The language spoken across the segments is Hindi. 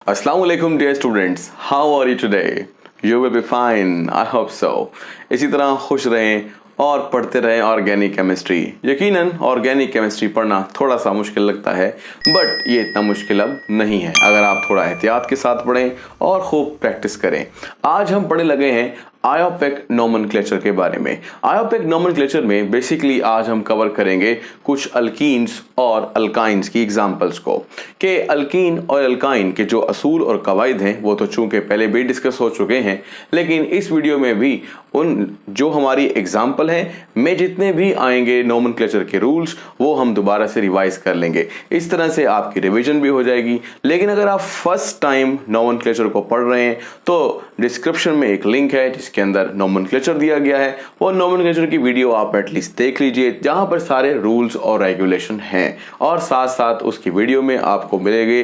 Assalamu alaikum dear students, how are you today? You will be fine, I hope so. इसी तरह खुश रहें और पढ़ते रहें ऑर्गेनिक केमिस्ट्री। यकीनन ऑर्गेनिक केमिस्ट्री पढ़ना थोड़ा सा मुश्किल लगता है, बट ये इतना मुश्किल अब नहीं है अगर आप थोड़ा एहतियात के साथ पढ़ें और खूब प्रैक्टिस करें। आज हम पढ़ने लगे हैं आयोपेक नोमेनक्लेचर के बारे में। आयोपेक नोमेनक्लेचर में बेसिकली आज हम कवर करेंगे कुछ अल्कीन्स और अल्काइंस की एग्जांपल्स को, कि अल्कीन और अल्काइन के जो असूल और कवायद हैं वो तो चूंकि पहले भी डिस्कस हो चुके हैं, लेकिन इस वीडियो में भी उन जो हमारी एग्जांपल हैं में जितने भी आएंगे नोमेनक्लेचर के रूल्स वो हम दोबारा से रिवाइज कर लेंगे। इस तरह से आपकी रिवीजन भी हो जाएगी। लेकिन अगर आप फर्स्ट टाइम नोमेनक्लेचर को पढ़ रहे हैं तो डिस्क्रिप्शन में एक लिंक है जिसके अंदर नोमेनक्लेचर दिया गया है, वो नोमेनक्लेचर की वीडियो आप एटलीस्ट देख लीजिए जहां पर सारे रूल्स और रेगुलेशन हैं, और साथ साथ उसकी वीडियो में आपको मिलेंगे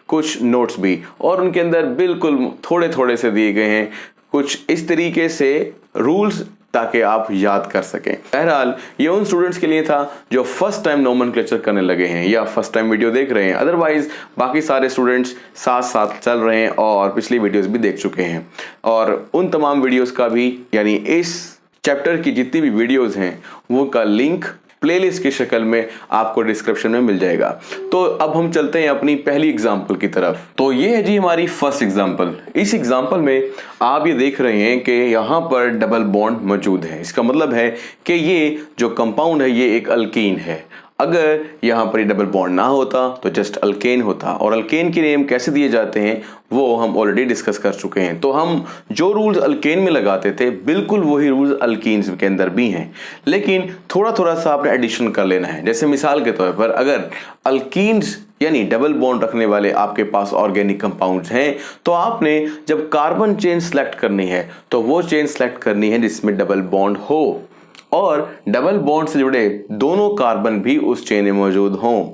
कुछ नोट्स भी, और उनके अंदर बिल्कुल थोड़े थोड़े से दिए गए हैं कुछ इस तरीके से रूल्स ताकि आप याद कर सकें। बहरहाल ये उन स्टूडेंट्स के लिए था जो फर्स्ट टाइम नोमेनक्लेचर करने लगे हैं या फर्स्ट टाइम वीडियो देख रहे हैं। अदरवाइज बाकी सारे स्टूडेंट्स साथ साथ चल रहे हैं और पिछली वीडियोस भी देख चुके हैं, और उन तमाम वीडियोस का भी यानी इस चैप्टर की जितनी भी वीडियोस हैं वो का लिंक प्लेलिस्ट की शक्ल में आपको डिस्क्रिप्शन में मिल जाएगा। तो अब हम चलते हैं अपनी पहली एग्जांपल की तरफ। तो ये है जी हमारी फर्स्ट एग्जांपल। इस एग्जांपल में आप ये देख रहे हैं कि यहाँ पर डबल बॉन्ड मौजूद है। इसका मतलब है कि ये जो कंपाउंड है ये एक अल्कीन है। अगर यहाँ पर डबल बॉन्ड ना होता तो जस्ट अल्केन होता, और अल्केन के नेम कैसे दिए जाते हैं वो हम ऑलरेडी डिस्कस कर चुके हैं। तो हम जो रूल्स अल्केन में लगाते थे बिल्कुल वही रूल्स अल्कीन्स के अंदर भी हैं, लेकिन थोड़ा थोड़ा सा आपने एडिशन कर लेना है। जैसे मिसाल के तौर पर अगर अल्कीन्स यानी डबल बॉन्ड रखने वाले आपके पास ऑर्गेनिक कंपाउंड्स हैं तो आपने जब कार्बन चेन सेलेक्ट करनी है तो वो चेन सेलेक्ट करनी है जिसमें डबल बॉन्ड हो, और डबल बॉन्ड से जुड़े दोनों कार्बन भी उस चेन में मौजूद हों।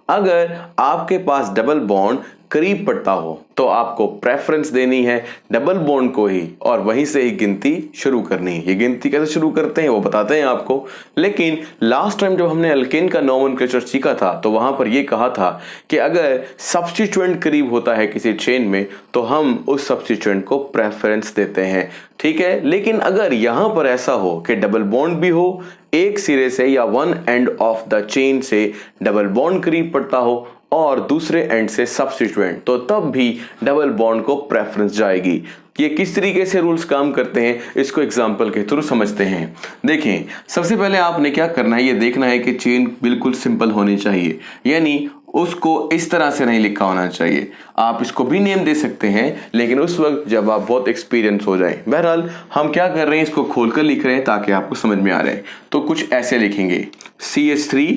अगर आपके पास डबल बॉन्ड करीब पड़ता हो तो आपको प्रेफरेंस देनी है डबल बॉन्ड को ही, और वहीं से ही गिनती शुरू करनी है। ये गिनती कैसे शुरू करते हैं वो बताते हैं आपको। लेकिन लास्ट टाइम जब हमने अल्केन का नोमेनक्लेचर सीखा था तो वहां पर ये कहा था कि अगर सब्स्टिट्यूएंट करीब होता है किसी चेन में तो हम उस सब्स्टिट्यूएंट को प्रेफरेंस देते हैं, ठीक है। लेकिन अगर यहां पर ऐसा हो कि डबल बॉन्ड भी हो, एक सिरे से या one end of the chain से डबल बॉन्ड करीब पड़ता हो और दूसरे एंड से सब्स्टिट्यूएंट, तो तब भी डबल बॉन्ड को प्रेफरेंस जाएगी। ये किस तरीके से रूल्स काम करते हैं इसको एग्जांपल के थ्रू समझते हैं। देखें, सबसे पहले आपने क्या करना है, ये देखना है कि चेन बिल्कुल सिंपल होनी चाहिए, यानी उसको इस तरह से नहीं लिखा होना चाहिए। आप इसको भी नेम दे सकते हैं लेकिन उस वक्त जब आप बहुत एक्सपीरियंस हो जाए। बहरहाल हम क्या कर रहे हैं, इसको खोलकर लिख रहे हैं ताकि आपको समझ में आ रहा है। तो कुछ ऐसे लिखेंगे CH3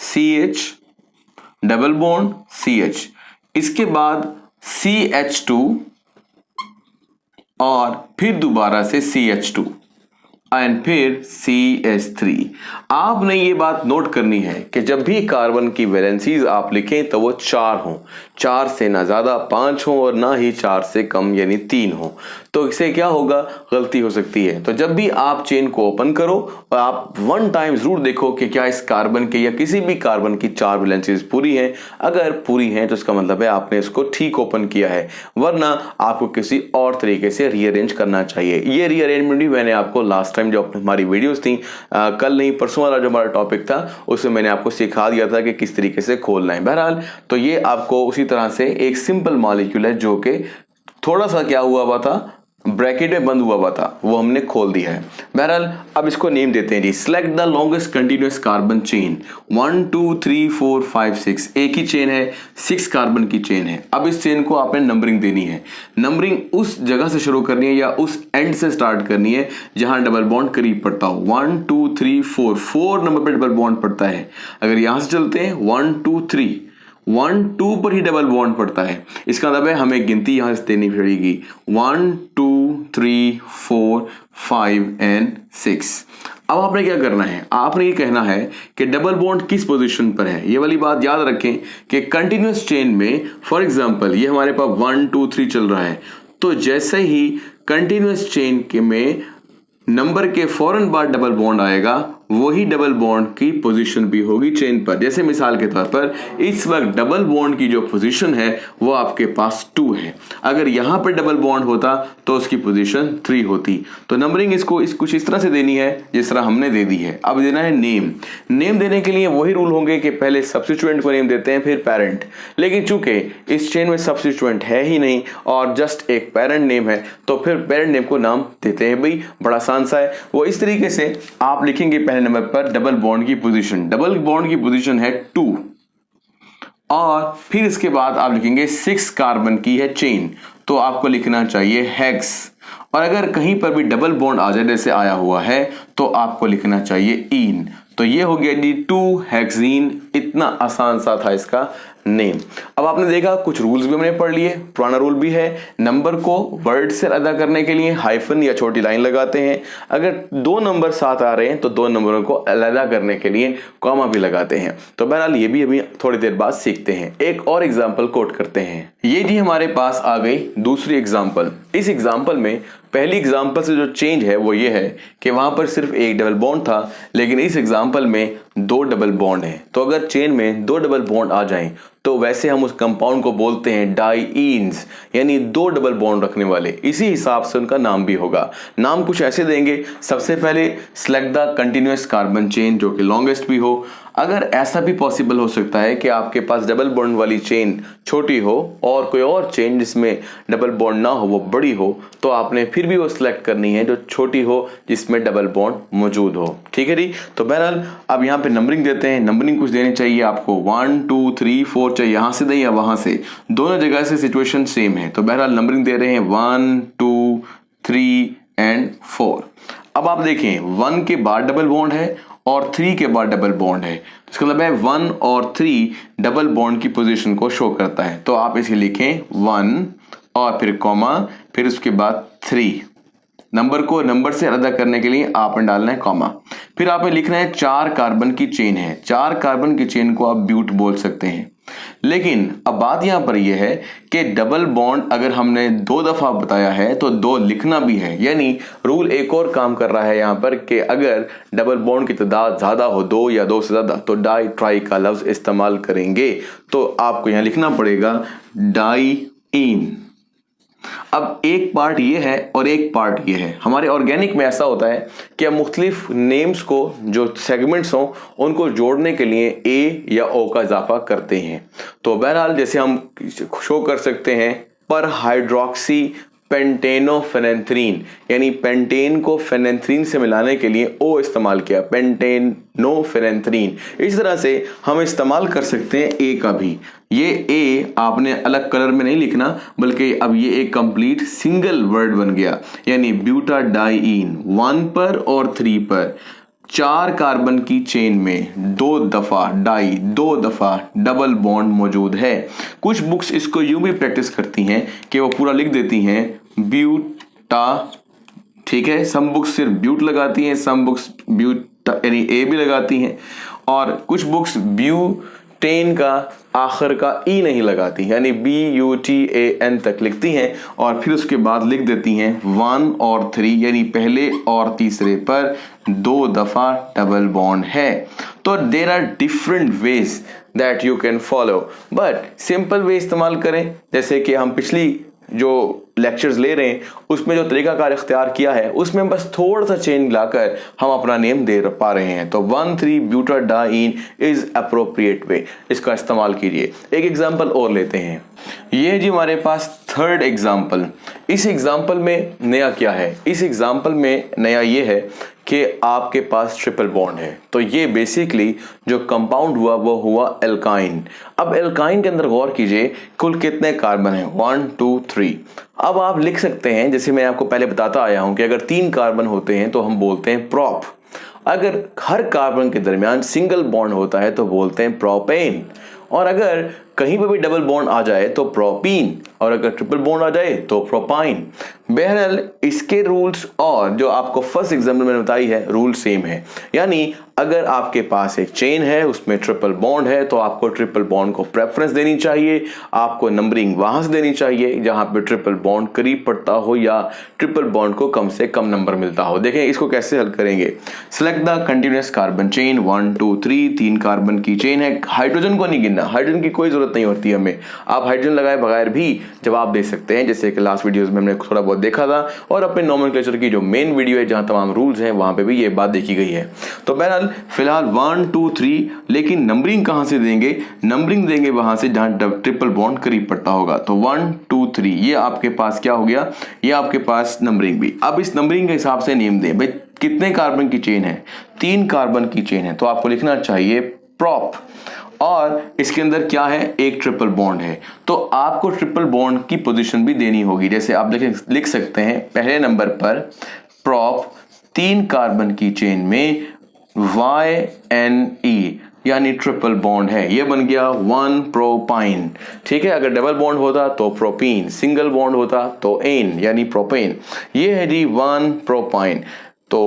CH double bond CH, इसके बाद CH2 और फिर दोबारा से CH2 एंड फिर CH3। आपने ये बात नोट करनी है कि जब भी कार्बन की वैलेंसीज आप लिखें तो वो 4 हों, 4 से ना ज्यादा 5 हों और ना ही 4 से कम यानी 3 हों। तो इससे क्या होगा, गलती हो सकती है। तो जब भी आप चेन को ओपन करो और आप वन टाइम जरूर देखो कि क्या इस कार्बन के या किसी भी कार्बन की 4 वैलेंसीज पूरी हैं। अगर पूरी हैं तो इसका मतलब है आपने इसको ठीक ओपन किया है, वरना आपको किसी और तरीके से रीअरेंज करना चाहिए। ये रीअरेंजमेंट भी मैंने आपको लास्ट टाइम जो हमारी वीडियोस थी कल नहीं परसों वाला जो हमारा टॉपिक था उसमें मैंने आपको सिखा दिया था कि किस तरीके से खोलना है। बहरहाल तो ये आपको उसी तरह से एक सिंपल मॉलिक्यूल है जो कि थोड़ा सा क्या हुआ था, ब्रैकेट में बंद हुआ था, वो हमने खोल दिया है। बहरहाल अब इसको नेम देते हैं जी, select the longest continuous carbon chain 1 2 3 4 5 6, एक ही चेन है, 6 कार्बन की चेन है। अब इस चेन को आपने नंबरिंग देनी है। नंबरिंग उस जगह से शुरू करनी है या उस एंड से स्टार्ट करनी है जहां डबल बॉन्ड करीब पड़ता हो। 1 2 3 4 नंबर पर डबल बॉन्ड पड़ता है। अगर यहां से चलते हैं 1 2 3, 1 2 पर ही डबल बॉन्ड पड़ता है, इसका मतलब है हमें गिनती यहां से देनी पड़ेगी 1 2 3 4 5 एंड 6। अब आपने क्या करना है, आपने ये कहना है कि डबल बॉन्ड किस पोजीशन पर है। ये वाली बात याद रखें कि कंटिन्यूअस चेन में फॉर एग्जांपल ये हमारे पास 1 2 3 चल रहा है, तो जैसे ही कंटिन्यूअस चेन के में नंबर के फौरन बाद डबल बॉन्ड आएगा वही डबल बॉन्ड की पोजीशन भी होगी चेन पर। जैसे मिसाल के तौर पर इस वक्त डबल बॉन्ड की जो पोजीशन है वो आपके पास 2 है। अगर यहां पर डबल बॉन्ड होता तो उसकी पोजीशन 3 होती। तो नंबरिंग इसको कुछ इस तरह से देनी है जिस तरह हमने दे दी है। अब देना है नेम। नेम देने के लिए वही रूल होंगे कि पहले सब्स्टिट्यूएंट को नेम देते हैं फिर पेरेंट, लेकिन चूंकि इस चेन में सब्स्टिट्यूएंट है ही नहीं और जस्ट एक पेरेंट नेम है तो फिर पेरेंट नेम को नाम देते हैं। भाई बड़ा आसान सा है। वो इस तरीके से आप लिखेंगे पहले नंबर पर डबल बॉन्ड की पोजीशन। डबल बॉन्ड की पोजीशन है 2 और फिर इसके बाद आप लिखेंगे 6 कार्बन की है चेन, तो आपको लिखना चाहिए हेक्स। और अगर कहीं पर भी डबल बॉन्ड आ जाए जैसे आया हुआ है तो आपको लिखना चाहिए इन। तो ये हो गया जी 2 हेक्सीन। इतना आसान सा था इसका नेम। अब आपने देखा कुछ रूल्स भी हमने पढ़ लिए। पुराना रूल भी है, नंबर को वर्ड से अदा करने के लिए हाइफन या छोटी लाइन लगाते हैं। अगर 2 नंबर साथ आ रहे हैं तो 2 नंबरों को अलग करने के लिए कॉमा भी लगाते हैं। तो बहरहाल ये भी अभी थोड़ी देर बाद सीखते हैं। एक और एग्जाम्पल कोट करते हैं। ये जी हमारे पास आ गई दूसरी एग्जाम्पल। इस एग्जाम्पल में पहली एग्जाम्पल से जो चेंज है वो ये है कि वहां पर सिर्फ एक डबल बॉन्ड था, लेकिन इस एग्जाम्पल में 2 डबल बॉन्ड है। तो अगर चेन में 2 डबल बॉन्ड आ जाएं तो वैसे हम उस कंपाउंड को बोलते हैं डाईईन्स, यानी 2 डबल बॉन्ड रखने वाले। इसी हिसाब से उनका नाम भी होगा। नाम कुछ ऐसे देंगे। सबसे पहले select the continuous carbon chain जो कि लॉन्गेस्ट भी हो। अगर ऐसा भी पॉसिबल हो सकता है कि आपके पास डबल बॉन्ड वाली चेन छोटी हो और कोई और चेन जिसमें डबल बॉन्ड ना हो वो बड़ी हो, तो आपने फिर भी वो सिलेक्ट करनी है जो छोटी हो जिसमें डबल बॉन्ड मौजूद हो। ठीक है जी। तो बहरहाल अब यहाँ पे नंबरिंग देते हैं। नंबरिंग कुछ देनी चाहिए आपको 1 2 3 4, चाहे यहाँ से दें या वहां से, दोनों जगह से सिचुएशन सेम है। तो बहरहाल नंबरिंग दे रहे हैं 1 2 3 एंड 4। अब आप देखें 1 के बाद डबल बॉन्ड है और 3 के बाद डबल बॉन्ड है। इसका मतलब है 1 और 3 डबल बॉन्ड की पोजीशन को शो करता है। तो आप इसे लिखें 1 और फिर कॉमा, फिर उसके बाद 3। नंबर को नंबर से अलग करने के लिए आपने डालना है कॉमा। फिर आपने लिखना है 4 कार्बन की चेन है। 4 कार्बन की चेन को आप ब्यूट बोल सकते हैं। लेकिन अब बात यहां पर यह है कि डबल बॉन्ड अगर हमने 2 दफा बताया है तो 2 लिखना भी है। यानी रूल एक और काम कर रहा है यहां पर कि अगर डबल बॉन्ड की तादाद ज्यादा हो, 2 या 2 से ज्यादा, तो डाई ट्राई का लफ्ज इस्तेमाल करेंगे। तो आपको यहां लिखना पड़ेगा डाईईन। अब एक पार्ट ये है और एक पार्ट ये है। हमारे ऑर्गेनिक में ऐसा होता है कि हम मुख्तलिफ नेम्स को, जो सेगमेंट्स हों, उनको जोड़ने के लिए ए या ओ का इजाफा करते हैं। तो बहरहाल जैसे हम शो कर सकते हैं पर हाइड्रोक्सी पेंटेनोफेनेंथ्रीन, यानी पेंटेन को फेनेंथ्रीन से मिलाने के लिए ओ इस्तेमाल किया, पेंटेनोफेनेंथ्रीन। इस तरह से हम इस्तेमाल कर सकते हैं ए का भी। ये ए आपने अलग कलर में नहीं लिखना, बल्कि अब ये एक कंप्लीट सिंगल वर्ड बन गया, यानी ब्यूटाडाईन। 1 पर और 3 पर 4 कार्बन की चेन में 2 दफा डाई, 2 दफा डबल बॉन्ड मौजूद है। कुछ बुक्स इसको यूं भी प्रैक्टिस करती हैं कि वो पूरा लिख देती हैं ब्यूटा, ठीक है। सम बुक्स सिर्फ ब्यूट लगाती हैं, सम बुक्स ब्यूटा यानी ए भी लगाती हैं, और कुछ बुक्स ब्यूटेन का आखिर का ई नहीं लगाती, यानी BUTAN तक लिखती हैं और फिर उसके बाद लिख देती हैं 1 और 3, यानी पहले और तीसरे पर 2 दफा डबल बॉन्ड है। तो there are different ways that you can follow, but simple way इस्तेमाल करें। जैसे कि हम पिछली जो लेक्चर्स ले रहे हैं उसमें जो तरीकाकार इख्तियार किया है उसमें बस थोड़ा सा चेंज लाकर हम अपना नेम दे पा रहे हैं। तो 1,3 ब्यूटाडाईन इज अप्रोप्रिएट वे, इसका इस्तेमाल कीजिए। एक एग्जांपल और लेते हैं। ये जी हमारे पास थर्ड एग्जांपल। इस एग्जांपल में नया क्या है? इस एग्जांपल में नया ये है कि आपके पास ट्रिपल बॉन्ड है। तो ये बेसिकली जो कंपाउंड हुआ वो हुआ एल्काइन। अब एल्काइन के अंदर गौर कीजिए कुल कितने कार्बन हैं, 1 2 3। अब आप लिख सकते हैं, जैसे मैं आपको पहले बताता आया हूं कि अगर 3 कार्बन होते हैं तो हम बोलते हैं प्रोप। अगर हर कार्बन के दरमियान सिंगल बॉन्ड होता है तो बोलते हैं प्रोपेन, और अगर कहीं पर भी डबल बॉन्ड आ जाए तो प्रोपीन। और अगर ट्रिपल बॉन्ड आ जाए तो प्रोपाइन। बहरहाल इसके रूल्स और जो आपको फर्स्ट एग्जाम्पल मैंने बताई है रूल सेम है, यानी अगर आपके पास एक चेन है उसमें ट्रिपल बॉन्ड है तो आपको ट्रिपल बॉन्ड को प्रेफरेंस देनी चाहिए, आपको नंबरिंग वहां से देनी चाहिए जहां पे ट्रिपल बॉन्ड करीब पड़ता हो या ट्रिपल बॉन्ड को कम से कम नंबर मिलता हो। देखें इसको कैसे हल करेंगे। Select the continuous carbon chain 1 2 3, 3 carbon की चेन है। हाइड्रोजन को नहीं गिनना, हाइड्रोजन की कोई जरूरत नहीं होती हमें, आप हाइड्रोजन लगाए बगैर भी जवाब दे सकते हैं, जैसे कि लास्ट वीडियोस में हमने थोड़ा बहुत देखा था और अपने नोमेनक्लेचर की जो मेन वीडियो है जहां तमाम रूल्स हैं वहां पे भी ये बात देखी गई है। तो बहरहाल फिलहाल 1 2 3, लेकिन नंबरिंग कहां से देंगे, नंबरिंग देंगे वहां से जहां ट्रिपल बॉन्ड करीब पड़ता होगा। तो 1 2 3 ये आपके पास क्या हो गया, ये आपके पास नंबरिंग भी। अब इस नंबरिंग के हिसाब से नेम दें। भाई कितने कार्बन की चेन है, 3 कार्बन की चेन है, तो आपको लिखना चाहिए प्रॉप, और इसके अंदर क्या है, एक ट्रिपल बॉन्ड है, तो आपको ट्रिपल बॉन्ड की पोजीशन भी देनी होगी। जैसे आप लिख सकते हैं पहले नंबर पर प्रॉप 3 कार्बन की चेन में YNE यानी ट्रिपल बॉन्ड है, ये बन गया 1 प्रोपाइन। ठीक है, अगर डबल बॉन्ड होता तो प्रोपीन, सिंगल बॉन्ड होता तो एन यानी प्रोपेन। ये है जी 1 प्रोपाइन। तो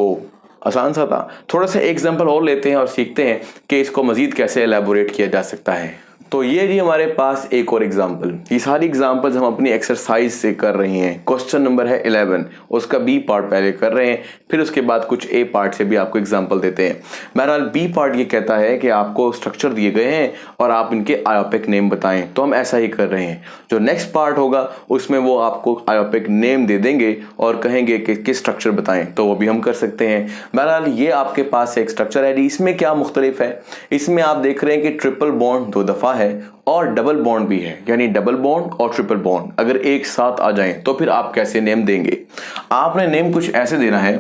आसान सा था। थोड़ा सा एग्जांपल और लेते हैं और सीखते हैं कि इसको मजीद कैसे एलैबोरेट किया जा सकता है। तो ये जी हमारे पास एक और एग्जांपल, ये सारी एग्जांपल्स हम अपनी एक्सरसाइज से कर रहे हैं। क्वेश्चन नंबर है 11, उसका बी पार्ट पहले कर रहे हैं, फिर उसके बाद कुछ ए पार्ट से भी आपको एग्जांपल देते हैं। बहरहाल बी पार्ट ये कहता है कि आपको स्ट्रक्चर दिए गए हैं और आप इनके आयोपिक नेम बताएं, तो हम ऐसा ही कर रहे हैं। जो नेक्स्ट पार्ट होगा उसमें वो आपको आयोपिक नेम दे देंगे और कहेंगे कि किस स्ट्रक्चर बताएं, तो वो भी हम कर सकते हैं। बहरहाल ये आपके पास एक स्ट्रक्चर है। इसमें क्या मुख्तलिफ है, इसमें आप देख रहे हैं कि ट्रिपल बॉन्ड 2 दफा है और डबल बॉन्ड भी है, यानी डबल बॉन्ड और ट्रिपल बॉन्ड अगर एक साथ आ जाएं तो फिर आप कैसे नेम देंगे। आपने नेम कुछ ऐसे देना है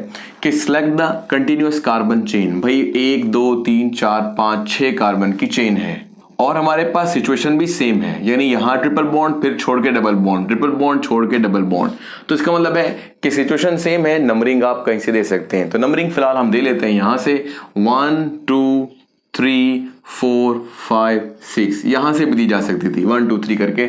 कि select the continuous carbon chain. भाई 1 2 3 4 5 6 कार्बन की चेन है और हमारे पास सिचुएशन भी सेम है, यानी यहां ट्रिपल बॉन्ड फिर छोड़ के डबल बॉन्ड, ट्रिपल बॉन्ड छोड़ के डबल बॉन्ड। तो इसका मतलब है कि सिचुएशन सेम है, नंबरिंग आप कहीं से दे सकते हैं। तो नंबरिंग फिलहाल हम दे लेते हैं यहां से 1 2 3 4 5 6, यहां से भी दी जा सकती थी 1 2 3 करके।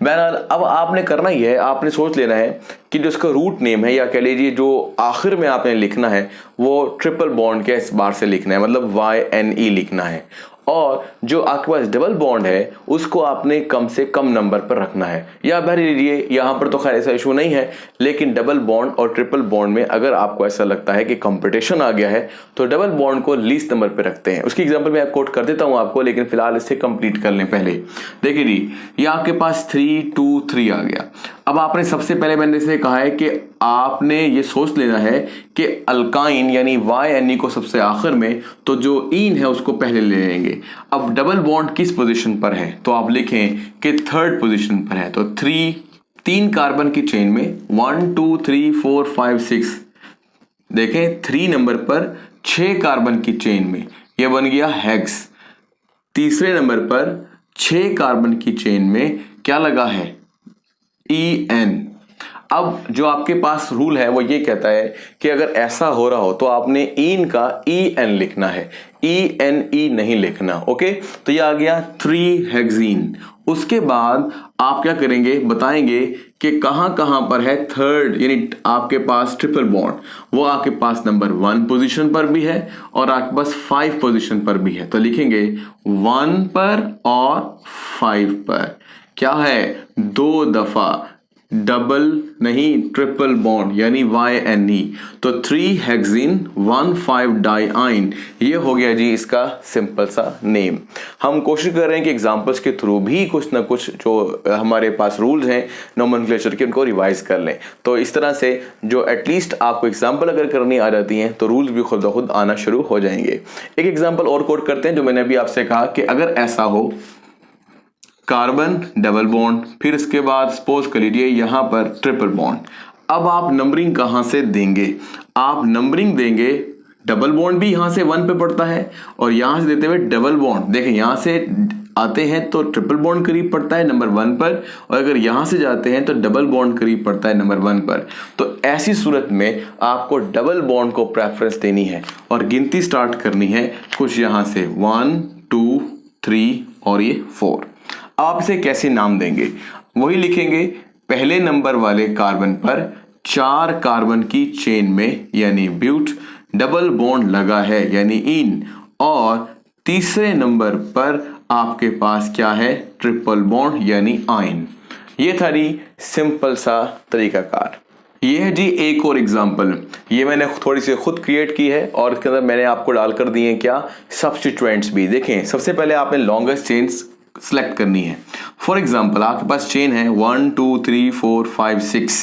बहरहाल अब आपने करना ही है, आपने सोच लेना है कि जो उसका रूट नेम है या कह लीजिए जो आखिर में आपने लिखना है वो ट्रिपल बॉन्ड के इस बार से लिखना है, मतलब YNE लिखना है, और जो आपके पास डबल बॉन्ड है उसको आपने कम से कम नंबर पर रखना है। या भर लीजिए, यहाँ पर तो खैर ऐसा इशू नहीं है, लेकिन डबल बॉन्ड और ट्रिपल बॉन्ड में अगर आपको ऐसा लगता है कि कंपटीशन आ गया है तो डबल बॉन्ड को लीस्ट नंबर पर रखते हैं। उसकी एग्जांपल मैं कोट कर देता हूं आपको, लेकिन फिलहाल इससे कंप्लीट कर लें पहले। देखिए जी, ये आपके पास 3 2 3 आ गया। अब आपने सबसे पहले मैंने इसे कहा है कि आपने ये सोच लेना है कि अल्काइन यानी YNE को सबसे आखिर में, तो जो ईन है उसको पहले ले लेंगे। अब डबल बॉन्ड किस पोजीशन पर है, तो आप लिखें कि 3rd पोजीशन पर है। तो 3 कार्बन की चेन में 1 2 3 4 5 6, देखें 3 नंबर पर 6 कार्बन की चेन में यह बन गया हेक्स। तीसरे नंबर पर 6 कार्बन की चेन में क्या लगा है, EN। अब जो आपके पास रूल है वो ये कहता है कि अगर ऐसा हो रहा हो तो आपने ईन का EN लिखना है, ENE नहीं लिखना। ओके, तो ये आ गया 3 हेक्सीन। उसके बाद आप क्या करेंगे, बताएंगे कि कहां कहां पर है 3rd, यानी आपके पास ट्रिपल बॉन्ड, वो आपके पास नंबर 1 पोजीशन पर भी है और आपके पास 5 पोजीशन पर भी है। तो लिखेंगे 1 पर और 5 पर क्या है, 2 दफा डबल नहीं ट्रिपल बॉन्ड यानी YNE। तो 3 हेक्सीन 1 5 डाइआइन, ये हो गया जी इसका सिंपल सा नेम। हम कोशिश कर रहे हैं कि एग्जांपल्स के थ्रू भी कुछ ना कुछ जो हमारे पास रूल्स हैं नोमेनक्लेचर के उनको रिवाइज कर लें। तो इस तरह से जो एटलीस्ट आपको एग्जांपल अगर करनी आ जाती हैं तो रूल्स भी खुद ब खुद आना शुरू हो जाएंगे। एक एग्जांपल और कोट करते हैं जो मैंने अभी आपसे कहा कि अगर ऐसा हो, कार्बन डबल बॉन्ड, फिर इसके बाद सपोज कर लीजिए यहां पर ट्रिपल बॉन्ड। अब आप नंबरिंग कहां से देंगे, आप नंबरिंग देंगे, डबल बॉन्ड भी यहां से 1 पे पड़ता है और यहां से देते हुए डबल बॉन्ड, देखें यहां से आते हैं तो ट्रिपल बॉन्ड करीब पड़ता है नंबर 1 पर, और अगर यहां से जाते हैं तो डबल बॉन्ड करीब पड़ता है नंबर 1 पर। तो ऐसी सूरत में आपको डबल बॉन्ड को प्रेफरेंस देनी है और गिनती स्टार्ट करनी है कुछ यहां से 1 2 3 और ये 4। आप इसे कैसे नाम देंगे, वही लिखेंगे, पहले नंबर वाले कार्बन पर 4 कार्बन की चेन में यानी ब्यूट डबल बॉन्ड लगा है यानी इन, और तीसरे नंबर पर आपके पास क्या है, ट्रिपल बॉन्ड यानी आइन। ये था जी सिंपल सा तरीकाकार। ये है जी एक और एग्जांपल, ये मैंने थोड़ी सी खुद क्रिएट की है और इसके अंदर मैंने आपको डालकर दिए हैं क्या, सब्स्टिट्यूएंट्स भी। देखें, सबसे पहले आपने लॉन्गेस्ट चेन सेलेक्ट करनी है। फॉर एग्जांपल आपके पास चेन है 1 2 3 4 5 6,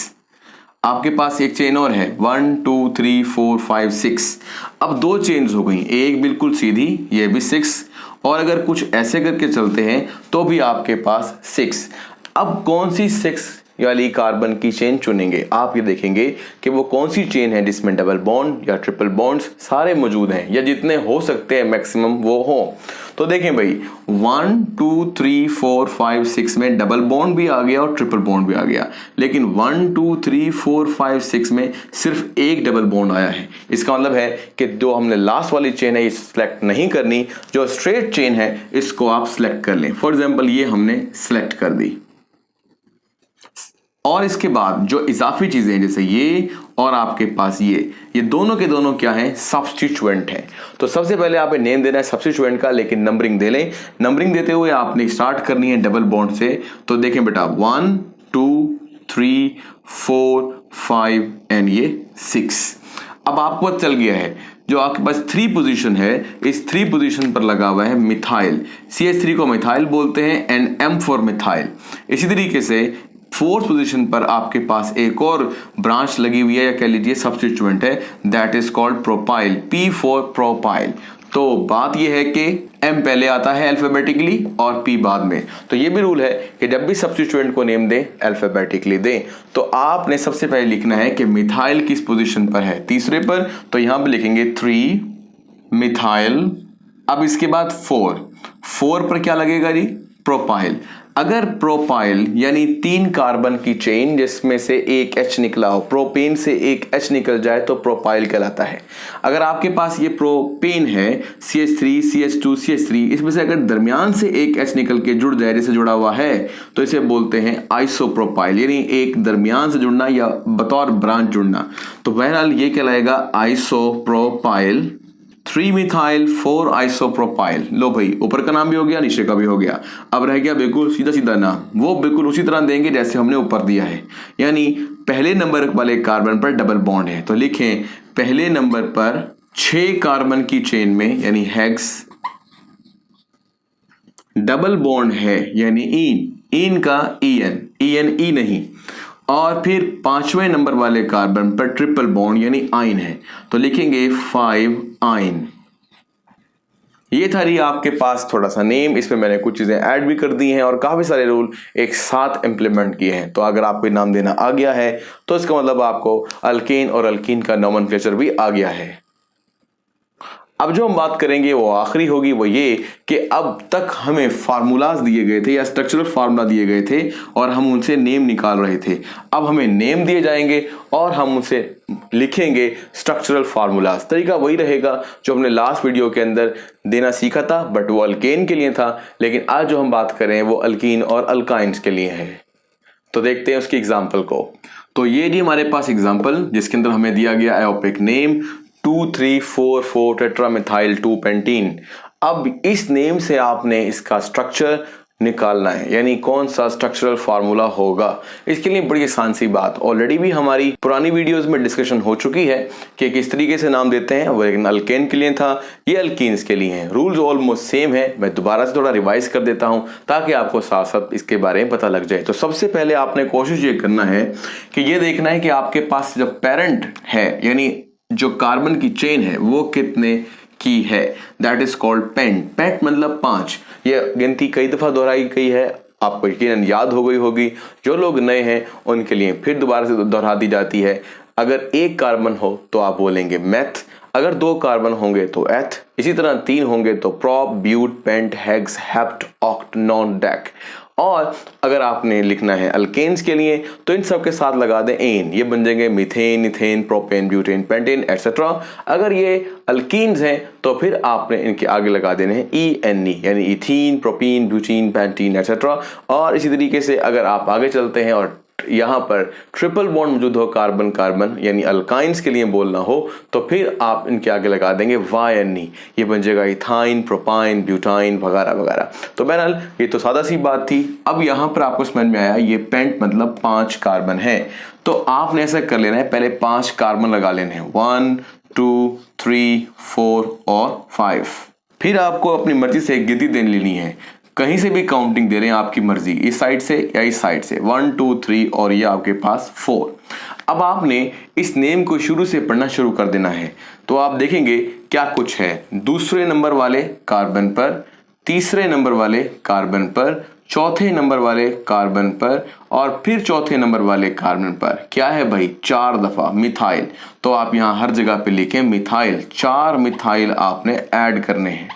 आपके पास एक चेन और है 1 2 3 4 5 6। अब 2 चेन्स हो गई, एक बिल्कुल सीधी, ये भी 6, और अगर कुछ ऐसे करके चलते हैं तो भी आपके पास 6। अब कौन सी 6 वाली कार्बन की चेन चुनेंगे, आप ये देखेंगे कि वो कौन सी चेन है जिसमें डबल बॉन्ड या ट्रिपल बॉन्ड्स सारे मौजूद हैं, या जितने हो सकते हैं मैक्सिमम वो हो। तो देखें भाई 1 2 3 4 5 6 में डबल बॉन्ड भी आ गया और ट्रिपल बॉन्ड भी आ गया, लेकिन 1 2 3 4 5 6 में सिर्फ एक डबल बॉन्ड आया है। इसका मतलब है कि जो हमने लास्ट वाली चेन है ये सिलेक्ट नहीं करनी, जो स्ट्रेट चेन है इसको आप सिलेक्ट कर लें। फॉर एग्जाम्पल ये हमने सिलेक्ट कर दी, और इसके बाद जो इजाफी चीजें हैं जैसे ये और आपके पास ये दोनों के दोनों क्या हैं, सब्स्टिट्यूएंट हैं। तो सबसे पहले आपने नेम देना है सब्स्टिट्यूएंट का, लेकिन नंबरिंग दे लें। नंबरिंग देते हुए आपने स्टार्ट करनी है डबल बॉन्ड से। तो देखें बेटा 1 2 3 4 5 एंड ये 6। अब आपको पता चल गया है जो आपके पास 3 पोजीशन है, इस 3 पोजीशन पर लगा हुआ है मिथाइल। CH3 को मिथाइल बोलते हैं एंड M फॉर मिथाइल। इसी तरीके से 4th पोजीशन पर आपके पास एक और ब्रांच लगी हुई है या कह लीजिए सब्स्टिट्यूएंट है, that is called propyl, P for propyl. तो बात यह है कि M पहले आता है अल्फाबेटिकली और P बाद में। तो ये भी रूल है कि जब भी सब्स्टिट्यूएंट को नेम दें अल्फाबेटिकली दें। तो आपने सबसे पहले लिखना है कि मिथाइल किस पोजीशन पर है, तीसरे पर, तो यहां पर लिखेंगे 3 मिथाइल। अब इसके बाद 4 पर क्या लगेगा जी, प्रोपाइल। अगर प्रोपाइल यानी 3 कार्बन की चेन जिसमें से एक H निकला हो, प्रोपेन से एक H निकल जाए तो प्रोपाइल कहलाता है। अगर आपके पास ये प्रोपेन है CH3 CH2 CH3, इसमें से अगर दरमियान से एक H निकल के जुड़ जाए जैसे जुड़ा हुआ है तो इसे बोलते हैं आइसोप्रोपाइल, यानी एक दरमियान से जुड़ना या बतौर ब्रांच जुड़ना। तो बहरहाल ये कहलाएगा आइसोप्रोपाइल। 3 methyl 4 isopropyl. लो भाई, ऊपर का नाम भी हो गया, नीचे का भी हो गया। अब रह गया बिल्कुल सीधा सीधा नाम, वो बिल्कुल उसी तरह देंगे जैसे हमने ऊपर दिया है, यानी पहले नंबर वाले कार्बन पर डबल बॉन्ड है तो लिखें पहले नंबर पर 6 कार्बन की चेन में यानी हेक्स, डबल बॉन्ड है यानी इन का EN ई नहीं, और फिर 5वें नंबर वाले कार्बन पर ट्रिपल बॉन्ड यानी आइन है तो लिखेंगे 5 आइन। ये था रही आपके पास थोड़ा सा नेम, इसमें मैंने कुछ चीजें ऐड भी कर दी हैं और काफी सारे रूल एक साथ इंप्लीमेंट किए हैं। तो अगर आपको नाम देना आ गया है तो इसका मतलब आपको अल्केन और अल्कीन का नोमेनक्लेचर भी आ गया है। अब जो हम बात करेंगे वो आखिरी होगी, वो ये कि अब तक हमें फार्मूलाज दिए गए थे या स्ट्रक्चरल फार्मूला दिए गए थे और हम उनसे नेम निकाल रहे थे। अब हमें नेम दिए जाएंगे और हम उनसे लिखेंगे स्ट्रक्चरल फार्मूलाज। तरीका वही रहेगा जो हमने लास्ट वीडियो के अंदर देना सीखा था, बट वो अल्केन के लिए था, लेकिन आज जो हम बात कर रहे हैं वो अल्कीन और अल्काइंस के लिए है। तो देखते हैं उसकी एग्जाम्पल को। तो ये जी हमारे पास एग्जाम्पल जिसके अंदर हमें दिया गया आयोपिक नेम 2,3,4,4 टेट्रामिथाइल 2 पेंटीन। अब इस नेम से आपने इसका स्ट्रक्चर निकालना है, यानी कौन सा स्ट्रक्चरल फार्मूला होगा। इसके लिए बड़ी आसान सी बात, ऑलरेडी भी हमारी पुरानी वीडियोस में डिस्कशन हो चुकी है कि किस तरीके से नाम देते हैं। वो लेकिन अल्केन के लिए था, ये अल्कीन्स के लिए हैं। रूल्स ऑलमोस्ट सेम है, मैं दोबारा से थोड़ा रिवाइज कर देता हूं ताकि आपको साथ साथ इसके बारे में पता लग जाए। तो सबसे पहले आपने कोशिश ये करना है कि ये देखना है कि आपके पास जो पेरेंट है यानी जो कार्बन की चेन है वो कितने की है, that is called pent. Pent मतलब 5। ये गिनती कई दफा दोहराई गई है, आपको यकीनन याद हो गई होगी। जो लोग नए हैं उनके लिए फिर दोबारा से दोहरा दी जाती है। अगर 1 कार्बन हो तो आप बोलेंगे मेथ, अगर 2 कार्बन होंगे तो एथ, इसी तरह 3 होंगे तो prop, but, pent, hex, hept, oct, non, dec. और अगर आपने लिखना है अल्केन्स के लिए तो इन सब के साथ लगा दें एन, ये बन जाएंगे methane, ethane, propane, butane, pentane etcetera. अगर ये अल्कीन्स हैं तो फिर आपने इनके आगे लगा देने हैं ENE, यानी ethene, propene, butene, Pantene etcetera. और इसी तरीके से अगर आप आगे चलते हैं और यहाँ पर ट्रिपल बॉन्ड मौजूद हो कार्बन कार्बन यानी अल्काइंस के लिए बोलना हो तो फिर आप इनके आगे लगा देंगे YNE, ये बन जाएगा इथाइन, प्रोपाइन, ब्यूटाइन वगैरह वगैरह। तो बहरहाल ये तो सादा सी बात थी। अब यहाँ पर आपको समझ में आया ये पेंट मतलब 5 कार्बन है, तो आपने ऐसा कर लेना है, पहले 5 कार्बन लगा लेने हैं, 1 2 3 4 और 5। फिर आपको अपनी मर्जी से एक गिनती दे लेनी है, कहीं से भी काउंटिंग दे रहे हैं आपकी मर्जी, इस साइड से या इस साइड से, 1 2 3 और ये आपके पास 4। अब आपने इस नेम को शुरू से पढ़ना शुरू कर देना है। तो आप देखेंगे क्या कुछ है, दूसरे नंबर वाले कार्बन पर, तीसरे नंबर वाले कार्बन पर, चौथे नंबर वाले कार्बन पर और फिर चौथे नंबर वाले कार्बन पर। क्या है भाई, 4 दफा मिथाइल। तो आप यहाँ हर जगह पे लिखें मिथाइल, 4 मिथाइल आपने ऐड करने हैं।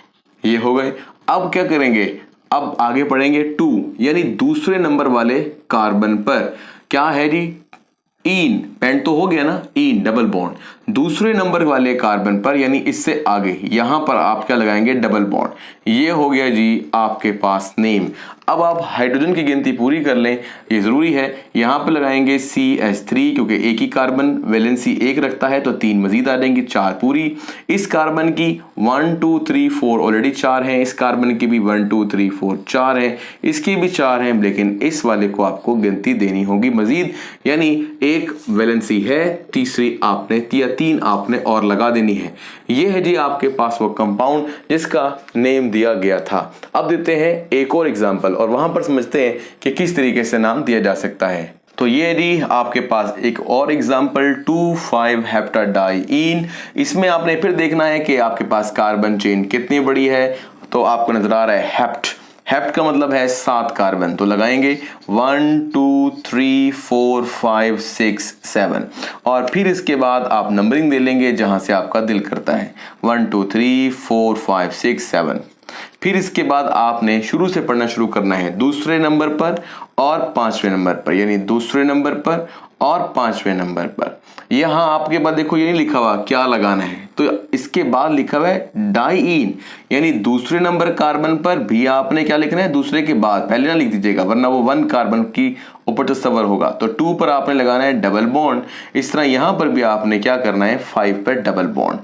ये हो गए। अब क्या करेंगे, अब आगे पढ़ेंगे 2, यानी दूसरे नंबर वाले कार्बन पर क्या है जी, इन, पेंट तो हो गया ना, इन डबल बॉन्ड। दूसरे नंबर वाले कार्बन पर यानी इससे आगे यहां पर आप क्या लगाएंगे, डबल बॉन्ड। ये हो गया जी आपके पास नेम। अब आप हाइड्रोजन की गिनती पूरी कर लें, ये जरूरी है। यहां पर लगाएंगे CH3 क्योंकि एक ही कार्बन वैलेंसी 1 रखता है, तो 3 मजीद आ जाएंगी, 4 पूरी। इस कार्बन की 1 2 3 4 ऑलरेडी 4 हैं, इस कार्बन की भी 1 2 3 4 4 हैं, इसकी भी 4 हैं, लेकिन इस वाले को आपको गिनती देनी होगी मजीद, यानी एक वैलेंसी है, तीसरी आपने 3 आपने और लगा देनी है। ये है जी आपके पास वो कंपाउंड जिसका नेम दिया गया था। अब देते हैं एक और एग्जांपल और वहां पर समझते हैं कि किस तरीके से नाम दिया जा सकता है। तो ये जी आपके पास एक और एग्जांपल 2,5 हेप्टाडाइईन। इसमें आपने फिर देखना है कि आपके पास कार्बन चेन कितनी बड़ी है। तो आपको नजर आ रहा है हेप्ट, हेप्ट का मतलब है 7 कार्बन, तो लगाएंगे 1 2 3 4 5 6 7 और फिर इसके बाद आप नंबरिंग दे लेंगे जहां से आपका दिल करता है, 1 2 3 4 5 6 7। फिर इसके बाद आपने शुरू से पढ़ना शुरू करना है, दूसरे नंबर पर और 5वें नंबर पर, यानी दूसरे नंबर पर और 5वें नंबर पर। यहां आपके पास देखो ये नहीं लिखा हुआ क्या लगाना है, तो इसके बाद लिखा हुआ है डाइईन, यानी दूसरे नंबर कार्बन पर भी आपने क्या लिखना है, दूसरे के बाद, पहले ना लिख दीजिएगा वरना वो 1 कार्बन की ऊपर तस्वर होगा। तो 2 पर आपने लगाना है डबल बॉन्ड। इस तरह यहां पर भी आपने क्या करना है, 5 पर डबल बॉन्ड।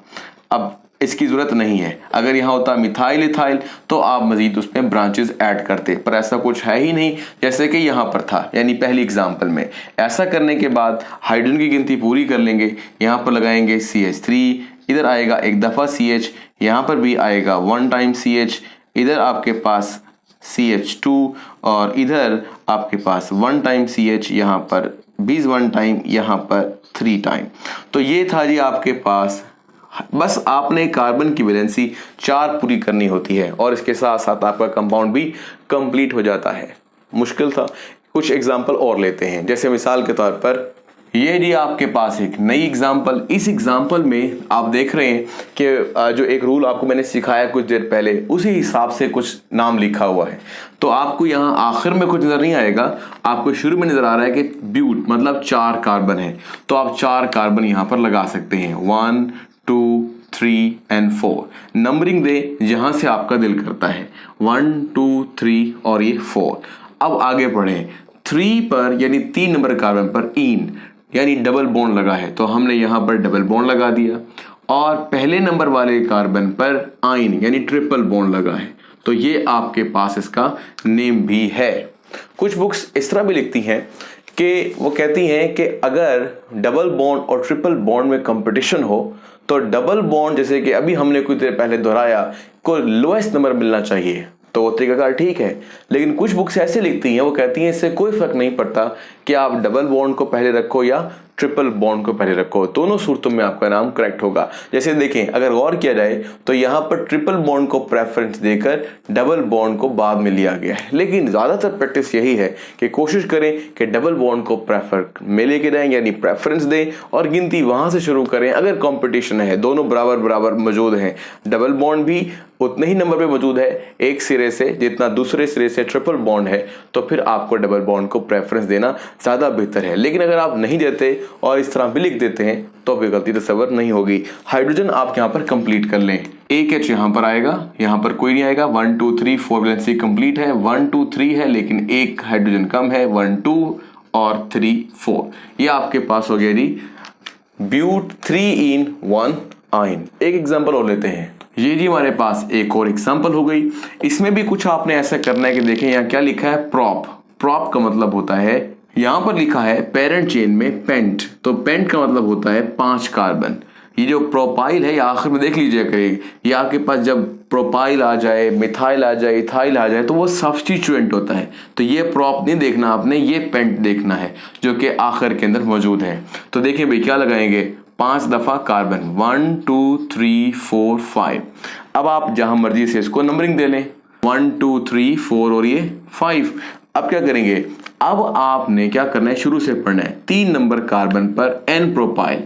अब इसकी जरूरत नहीं है, अगर यहाँ होता मिथाइल इथाइल तो आप मजीद उसमें ब्रांचेस ऐड करते, पर ऐसा कुछ है ही नहीं जैसे कि यहाँ पर था, यानी पहली एग्जांपल में। ऐसा करने के बाद हाइड्रोजन की गिनती पूरी कर लेंगे, यहाँ पर लगाएंगे CH3, इधर आएगा एक दफा CH, यहाँ पर भी आएगा 1 टाइम CH, इधर आपके पास CH2 और इधर आपके पास 1 टाइम CH, यहाँ पर 1 टाइम, यहाँ पर 3 टाइम। तो ये था जी आपके पास, बस आपने कार्बन की वैलेंसी 4 पूरी करनी होती है और इसके साथ साथ आपका कंपाउंड भी कंप्लीट हो जाता है। मुश्किल था। कुछ एग्जांपल और लेते हैं, जैसे मिसाल के तौर पर ये जी आपके पास एक नई एग्जांपल। इस एग्जांपल में आप देख रहे हैं कि जो एक रूल आपको मैंने सिखाया कुछ देर पहले, उसी हिसाब से कुछ नाम लिखा हुआ है। तो आपको यहाँ आखिर में कुछ नजर नहीं आएगा, आपको शुरू में नजर आ रहा है कि ब्यूट मतलब 4 कार्बन है, तो आप 4 कार्बन यहाँ पर लगा सकते हैं, 1 2 3 and 4। नंबरिंग दे जहां से आपका दिल करता है, 1 2 3 और ये 4। अब आगे बढ़े, 3 पर यानी 3 नंबर कार्बन पर इन यानी डबल बॉन्ड लगा है, तो हमने यहां पर डबल बॉन्ड लगा दिया। और पहले नंबर वाले कार्बन पर आइन यानी ट्रिपल बॉन्ड लगा है, तो ये आपके पास इसका नेम भी है। कुछ बुक्स इस तरह भी लिखती हैं कि वो कहती हैं कि अगर डबल बॉन्ड और ट्रिपल बॉन्ड में कंपटीशन हो तो डबल बॉन्ड, जैसे कि अभी हमने कुछ देर पहले दोहराया, को लोएस्ट नंबर मिलना चाहिए, तो वो तरीकाकार ठीक है। लेकिन कुछ बुक्स ऐसे लिखती हैं, वो कहती हैं इससे कोई फर्क नहीं पड़ता कि आप डबल बॉन्ड को पहले रखो या ट्रिपल बॉन्ड को पहले रखो, दोनों सूरतों में आपका नाम करेक्ट होगा। जैसे देखें, अगर गौर किया जाए तो यहाँ पर ट्रिपल बॉन्ड को प्रेफरेंस देकर डबल बॉन्ड को बाद में लिया गया है, लेकिन ज़्यादातर प्रैक्टिस यही है कि कोशिश करें कि डबल बॉन्ड को प्रेफर में लेके जाएं, यानी प्रेफरेंस दें और गिनती वहाँ से शुरू करें। अगर कॉम्पिटिशन है, दोनों बराबर बराबर मौजूद हैं, डबल बॉन्ड भी उतने ही नंबर पे मौजूद है एक सिरे से जितना दूसरे सिरे से ट्रिपल बॉन्ड है, तो फिर आपको डबल बॉन्ड को प्रेफरेंस देना ज़्यादा बेहतर है। लेकिन अगर आप नहीं देते और इस तरह भी लिख देते हैं तो भी गलती तस्वर नहीं होगी। हाइड्रोजन आप यहाँ पर कंप्लीट कर लें। एक एच यहाँ पर आएगा, यहाँ पर कोई नहीं आएगा। 1 2 3 4 वैलेंसी कंप्लीट है। 1 2 3 है लेकिन एक हाइड्रोजन कम है। 1 2 और 3 4, ये आपके पास हो गया जी ब्यूट 3 in 1 आइन। एक एग्जाम्पल और लेते हैं। ये जी हमारे पास एक और एग्जाम्पल हो गई। इसमें भी कुछ आपने ऐसा करना है कि देखें यहाँ क्या लिखा है, प्रोप। प्रोप का मतलब होता है, यहाँ पर लिखा है पेरेंट चेन में पेंट, तो पेंट का मतलब होता है 5 कार्बन। ये जो प्रोपाइल है ये आखिर में देख लीजिए करेगी, ये आपके पास जब प्रोपाइल आ जाए, मिथाइल आ जाए, इथाइल आ जाए तो वो सब्स्टिट्यूएंट होता है। तो ये प्रोप नहीं देखना आपने, ये पेंट देखना है जो कि आखिर के अंदर मौजूद है। तो देखिए भाई क्या लगाएंगे, 5 दफा कार्बन, 1 2 3 4 5। अब आप जहां मर्जी से इसको नंबरिंग दे लें, 1 2 3 4 और ये 5। अब क्या करेंगे, अब आपने क्या करना है, शुरू से पढ़ना है। 3 नंबर कार्बन पर एन प्रोपाइल,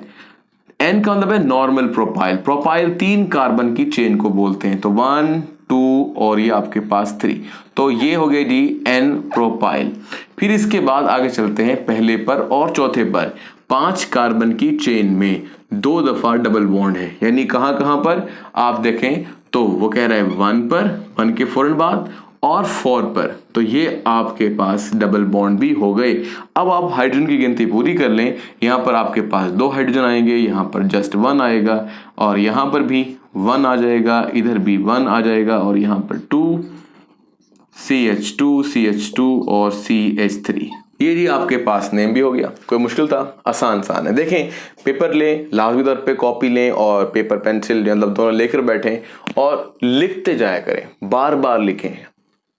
एन का मतलब है नॉर्मल प्रोपाइल। प्रोपाइल 3 कार्बन की चेन को बोलते हैं, तो 1 2 और ये आपके पास 3, तो ये हो गए जी एन प्रोपाइल। फिर इसके बाद आगे चलते हैं पहले पर और चौथे पर। 5 कार्बन की चेन में 2 दफा डबल बॉन्ड है, यानी कहां कहां पर आप देखें तो वो कह रहा है 1 पर, 1 के फौरन बाद, और 4 पर, तो ये आपके पास डबल बॉन्ड भी हो गए। अब आप हाइड्रोजन की गिनती पूरी कर लें। यहाँ पर आपके पास 2 हाइड्रोजन आएंगे, यहाँ पर जस्ट 1 आएगा और यहाँ पर भी 1 आ जाएगा, इधर भी 1 आ जाएगा और यहाँ पर 2 CH2 CH2 और CH3। ये जी आपके पास नेम भी हो गया। कोई मुश्किल था? आसान है। देखें, पेपर लें, लाजमी तौर पे कॉपी लें और पेपर पेंसिल मतलब दोनों लेकर बैठें और लिखते जाया करें, बार बार लिखें,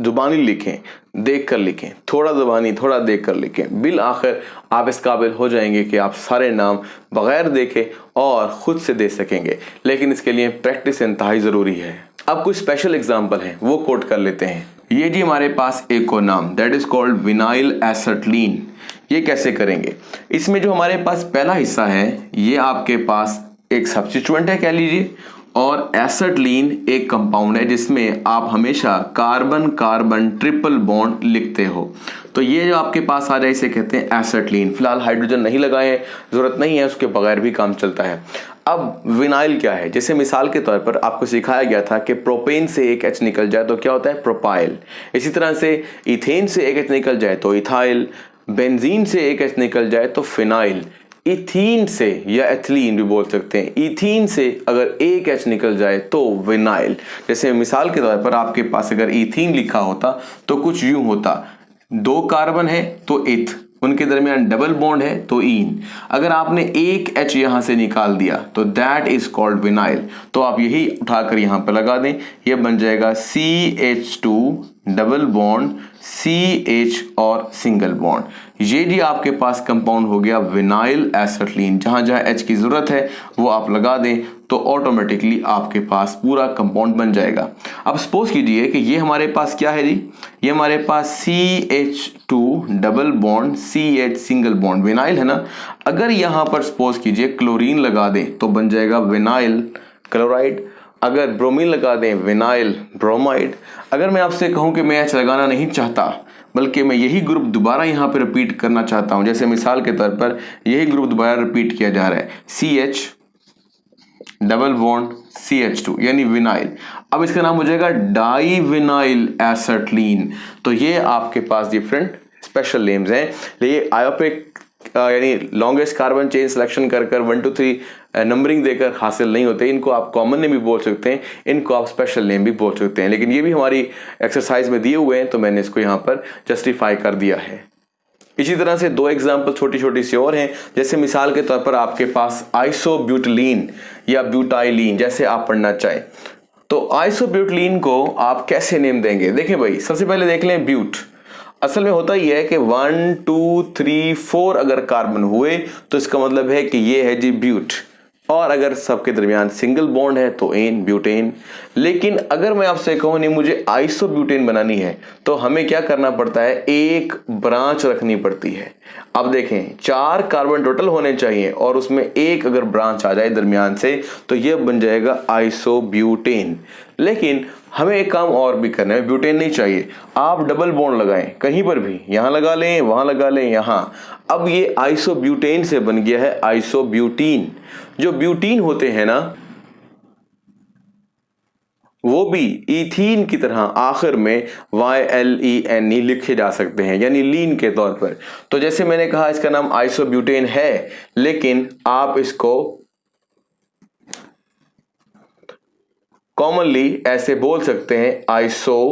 जुबानी लिखें, देख कर लिखें, थोड़ा जुबानी थोड़ा देख कर लिखें। बिल आखिर आप इस काबिल हो जाएंगे कि आप सारे नाम बगैर देखे और खुद से दे सकेंगे, लेकिन इसके लिए प्रैक्टिस इंतहाई ज़रूरी है। अब कुछ स्पेशल एग्जाम्पल हैं, वो कोट कर लेते हैं। ये जी हमारे पास एक और नाम, that is called vinyl acetylene. ये कैसे करेंगे, इसमें जो हमारे पास पहला हिस्सा है ये आपके पास एक सब्स्टिट्यूएंट है कह लीजिए, और एसेटलीन एक कंपाउंड है जिसमें आप हमेशा कार्बन कार्बन ट्रिपल बॉन्ड लिखते हो। तो ये जो आपके पास आ जाए इसे कहते हैं एसेटलीन। फिलहाल हाइड्रोजन नहीं लगाए, जरूरत नहीं है, उसके बगैर भी काम चलता है। अब विनाइल क्या है, जैसे मिसाल के तौर पर आपको सिखाया गया था कि प्रोपेन से एक एच निकल जाए तो क्या होता है, प्रोपाइल। इसी तरह से इथेन से एक एच निकल जाए तो इथाइल, बेंजीन से एक एच निकल जाए तो फिनाइल, इथीन से या एथिलीन भी बोल सकते हैं, इथीन से अगर एक एच निकल जाए तो विनाइल। जैसे मिसाल के तौर पर आपके पास अगर इथीन लिखा होता तो कुछ यूं होता, 2 कार्बन है तो इथ, उनके दरमियान डबल बॉन्ड है तो इन। अगर आपने एक एच यहां से निकाल दिया तो दैट इज कॉल्ड विनाइल। तो आप यही उठाकर यहां पर लगा दें, यह बन जाएगा CH2 डबल बॉन्ड CH और सिंगल बॉन्ड। ये जी आपके पास कंपाउंड हो गया विनाइल एसेटलीन। जहां जहां एच की जरूरत है वो आप लगा दें तो ऑटोमेटिकली आपके पास पूरा कंपाउंड बन जाएगा। अब सपोज कीजिए कि ये हमारे पास क्या है जी, ये हमारे पास CH2 double bond CH single bond vinyl है ना। अगर यहां पर सपोज कीजिए क्लोरीन लगा दें तो बन जाएगा विनाइल क्लोराइड। अगर ब्रोमीन लगा दें विनाइल ब्रोमाइड। अगर मैं आपसे कहूं कि मैं एच लगाना नहीं चाहता बल्कि मैं यही ग्रुप दोबारा यहाँ पे रिपीट करना चाहता हूं, जैसे मिसाल के तौर पर यही ग्रुप दोबारा रिपीट किया जा रहा है, CH डबल बॉन्ड CH2 यानी विनाइल। अब इसका नाम हो जाएगा डाई विनाइल एसेटलीन। तो ये आपके पास डिफरेंट स्पेशल नेम्स हैं। ये आयोपिक यानी लॉन्गेस्ट कार्बन चेन सिलेक्शन कर 1 2 3 नंबरिंग देकर हासिल नहीं होते। इनको आप कॉमन नेम भी बोल सकते हैं, इनको आप स्पेशल नेम भी बोल सकते हैं, लेकिन ये भी हमारी एक्सरसाइज में दिए हुए हैं तो मैंने इसको यहाँ पर जस्टिफाई कर दिया है। इसी तरह से 2 एग्जाम्पल छोटी छोटी सी और हैं। जैसे मिसाल के तौर पर आपके पास आइसोब्यूटिलीन या ब्यूटाइलीन, जैसे आप पढ़ना चाहें तो आइसोब्यूटिलीन को आप कैसे नेम देंगे। देखें भाई, सबसे पहले देख लें ब्यूट। असल में होता ही है कि 1 2 3 4 अगर कार्बन हुए तो इसका मतलब है कि ये है जी ब्यूट, और अगर सबके दरमियान सिंगल बॉन्ड है तो एन, ब्यूटेन। लेकिन अगर मैं आपसे कहूं नहीं मुझे आइसोब्यूटेन बनानी है तो हमें क्या करना पड़ता है, एक ब्रांच रखनी पड़ती है। अब देखें 4 कार्बन टोटल होने चाहिए और उसमें एक अगर ब्रांच आ जाए दरमियान से तो यह बन जाएगा आइसोब्यूटेन। लेकिन हमें एक काम और भी करना है, ब्यूटेन नहीं चाहिए, आप डबल बॉन्ड लगाएं कहीं पर भी, यहां लगा लें, वहां लगा लें, यहां। अब ये आइसोब्यूटेन से बन गया है आइसोब्यूटीन। जो ब्यूटीन होते हैं ना वो भी इथीन की तरह आखिर में YLENE लिखे जा सकते हैं, यानी लीन के तौर पर। तो जैसे मैंने कहा इसका नाम आइसोब्यूटेन है, लेकिन आप इसको कॉमनली ऐसे बोल सकते हैं आइसोब्यूटाइलीन।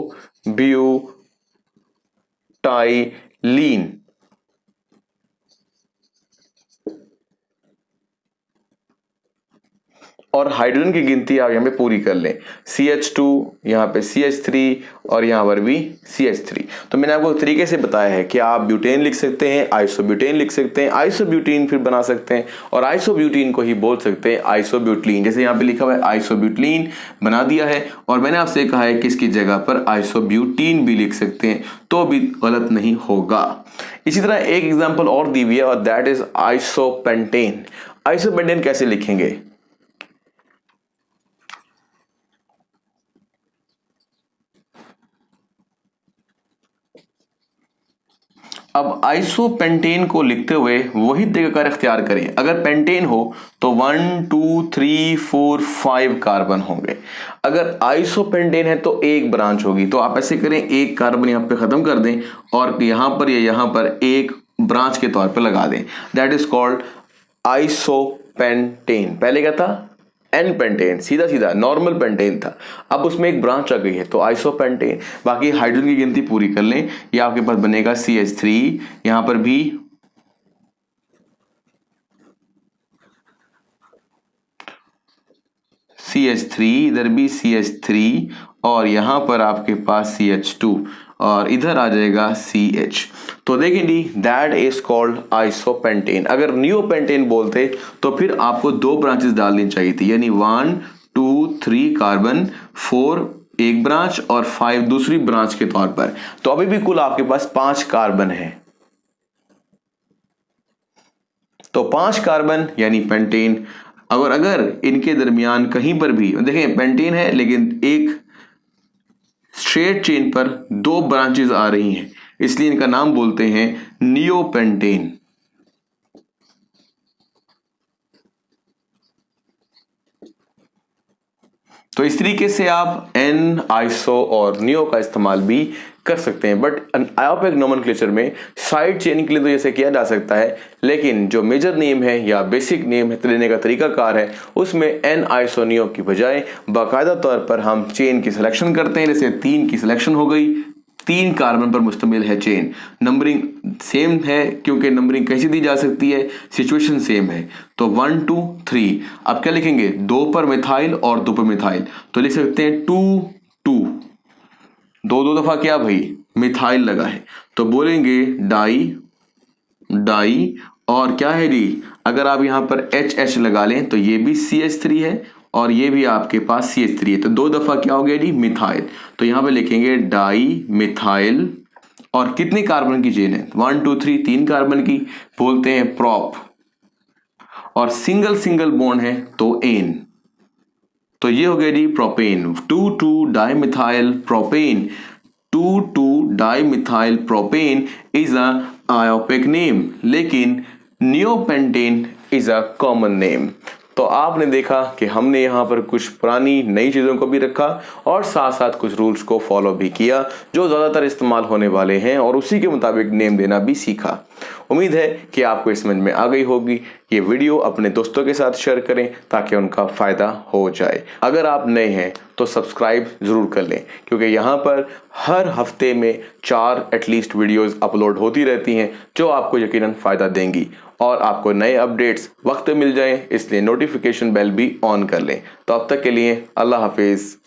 और हाइड्रोजन की गिनती आप यहाँ पे पूरी कर लें, CH2, यहाँ पे CH3 और यहाँ पर भी CH3। तो मैंने आपको तरीके से बताया है कि आप ब्यूटेन लिख सकते हैं, आइसोब्यूटेन लिख सकते हैं, आइसोब्यूटीन फिर बना सकते हैं, और आइसोब्यूटीन को ही बोल सकते हैं आइसोब्यूटलीन। जैसे यहाँ पे लिखा हुआ है आइसोब्यूटलीन बना दिया है, और मैंने आपसे कहा है कि इसकी जगह पर आइसोब्यूटीन भी लिख सकते हैं तो भी गलत नहीं होगा। इसी तरह एक एग्जाम्पल और दी हुई है और दैट इज आइसोपेंटेन। आइसोपेंटेन कैसे लिखेंगे, अब आइसोपेंटेन को लिखते हुए वही तरीकाकार इख्तियार करें। अगर पेंटेन हो तो 1 2 3 4 5 कार्बन होंगे। अगर आइसोपेंटेन है तो एक ब्रांच होगी। तो आप ऐसे करें, एक कार्बन यहाँ पे खत्म कर दें और यहां पर या यहां पर एक ब्रांच के तौर पे लगा दें, दैट इज कॉल्ड आइसोपेंटेन। पहले क्या था, एन पेंटेन, सीधा सीधा नॉर्मल पेंटेन था, अब उसमें एक ब्रांच आ गई है तो आइसोपेंटेन। बाकी हाइड्रोजन की गिनती पूरी कर लें, ये आपके पास बनेगा CH3, यहां पर भी CH3, इधर भी CH3, और यहां पर आपके पास CH2 और इधर आ जाएगा CH। तो देखें जी, दैट इज कॉल्ड आइसोपेंटेन। अगर नियोपेंटेन बोलते तो फिर आपको 2 ब्रांचेस डालनी चाहिए थी, यानी 1 2 3 कार्बन, 4 एक ब्रांच और 5 दूसरी ब्रांच के तौर पर। तो अभी भी कुल आपके पास 5 कार्बन है, तो 5 कार्बन यानी पेंटेन। अगर इनके दरमियान कहीं पर भी देखें पेंटेन है लेकिन एक स्ट्रेट चेन पर 2 ब्रांचेस आ रही हैं, इसलिए इनका नाम बोलते हैं नियोपेंटेन। तो इस तरीके से आप एन, आइसो और नियो का इस्तेमाल भी कर सकते हैं। बट आयोपिक नोमेनक्लेचर में साइड चेन के लिए तो जैसे किया जा सकता है, लेकिन जो मेजर नेम है या बेसिक नेम है लेने का तरीकाकार है उसमें एन आइसो नियो की बजाय बाकायदा तौर पर हम चेन की सिलेक्शन करते हैं। जैसे 3 की सिलेक्शन हो गई, 3 कार्बन पर मुश्तमिल है चेन, नंबरिंग सेम है क्योंकि नंबरिंग कैसी दी जा सकती है, सिचुएशन सेम है। तो 1 2 3, अब क्या लिखेंगे, 2 पर मिथाइल और 2 पर मिथाइल, तो लिख सकते हैं 2 2, 2 दफा क्या भाई मिथाइल लगा है, तो बोलेंगे डाई डाई। और क्या है जी, अगर आप यहां पर HH लगा लें तो ये भी CH3 है और ये भी आपके पास CH3 है, तो 2 दफा क्या हो गया जी मिथाइल। तो यहां पे लिखेंगे डाई मिथाइल। और कितने कार्बन की चेन है, 1 2 3, 3 कार्बन की, बोलते हैं प्रोप। और सिंगल सिंगल बॉन्ड है तो एन, तो ये हो गया जी propane. 2 2 dimethyl propane, 2 2 dimethyl propane is a IUPAC name, लेकिन neopentane is a common name. तो आपने देखा कि हमने यहाँ पर कुछ पुरानी नई चीज़ों को भी रखा और साथ साथ कुछ रूल्स को फॉलो भी किया जो ज़्यादातर इस्तेमाल होने वाले हैं, और उसी के मुताबिक नेम देना भी सीखा। उम्मीद है कि आपको इस समझ में आ गई होगी। ये वीडियो अपने दोस्तों के साथ शेयर करें ताकि उनका फ़ायदा हो जाए। अगर आप नए हैं तो सब्सक्राइब ज़रूर कर लें, क्योंकि यहाँ पर हर हफ्ते में 4 एटलीस्ट वीडियोज़ अपलोड होती रहती हैं जो आपको यकीनन फ़ायदा देंगी और आपको नए अपडेट्स वक्त मिल जाएं, इसलिए नोटिफिकेशन बेल भी ऑन कर लें। तो अब तक के लिए अल्लाह हाफिज़।